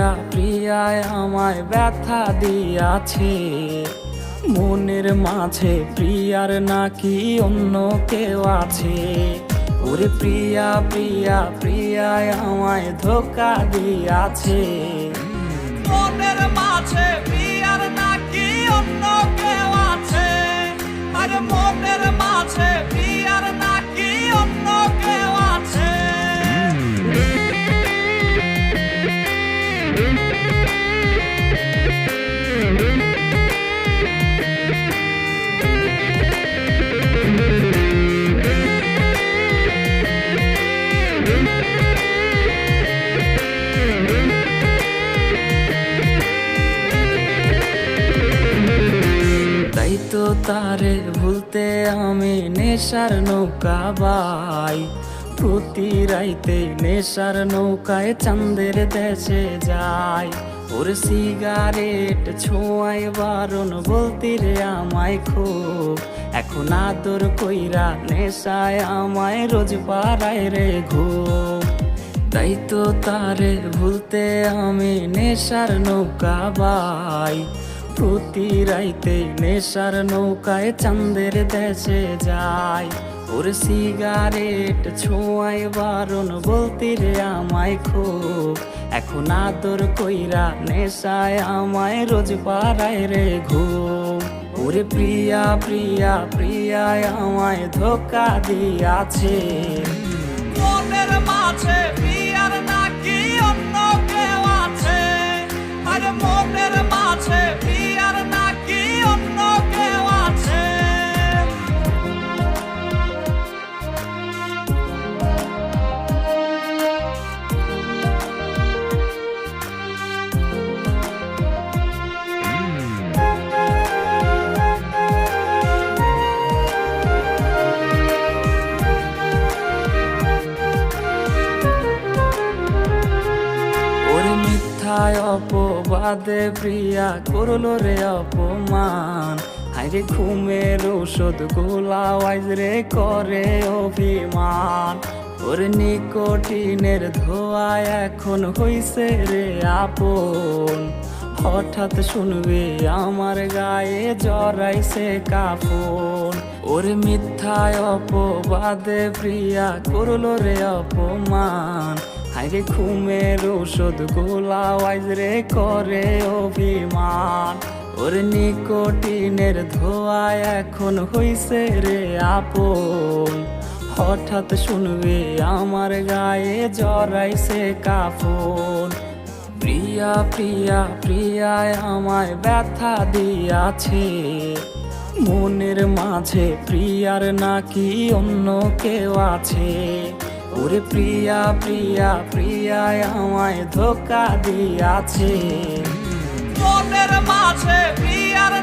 প্রিয়া প্রিয়ায় আমায় ব্যথা দিয়াছে, মনের মাঝে প্রিয়ার নাকি অন্য কেউ আছে। ওরে প্রিয়া প্রিয়া প্রিয়ায় আমায় ধোঁকা দিয়াছে, মনের মাঝে প্রিয়ার নাকি অন্য কেউ আছে। আরে মনের মাঝে প্রিয়ার নাকি অন্য কেউ আছে। তাই তো তারে ভুলতে আমি নেশার নৌকা বাই, প্রতি রাইতে নেশার নৌকায় চাঁদের দেশে যাই। ওর সিগারেট ছোঁয়াই বারণ বলতি রে আমায় খুব, এখন আদর কইরা নেশায় আমায় রোজ পাড়ায় রে ঘুম। তাই তো তারে ভুলতে আমি নেশার নৌকা বাই, প্রতি রাইতে নেশার নৌকায় চাঁদের দেশে যাই। ওর সিগারেট ছোঁয়াই বারণ বলতি রে আমায় খুব, এখন আদর কইরা নেশায় আমায় রোজ পাড়ায় রে ঘুম। ওরে প্রিয়া প্রিয়া প্রিয়ায় আমায় ধোঁকা দিয়াছে, মনের মাঝে প্রিয়ার নাকি অন্য কেউ আছে। আরে মনের মাঝে প্রিয়ার নাকি অন্য কেউ আছে। মিথ্যায় অপবাদে প্রিয়া করলো রে অপমান, হাইরে ঘুমের ঔষধ গোলাওয়াইজ রে করে অভিমান। ওর নিকোটিনের ধোঁয়ায় এখন হইছে রে আপন, হঠাৎ শুনবে আমার গায়ে জড়াইছে কাফন। ওর মিথ্যায় অপবাদে প্রিয়া করলো রে অপমান, হাইরে ঘুমের ঔষধ গোলাওয়াইজ রে করে অভিমান। ওর নিকোটিনের ধোঁয়ায় এখন হইছে রে আপন, হঠাৎ শুনবে আমার গায়ে জড়াইছে কাফন। প্রিয়া প্রিয়া প্রিয়ায় আমায় ব্যথা দিয়াছে, মনের মাঝে প্রিয়ার নাকি অন্য কেউ আছে। ওরে প্রিয়া প্রিয়া প্রিয়ায় আমায় ধোঁকা দিয়াছে, মনের মাঝে প্রিয়ার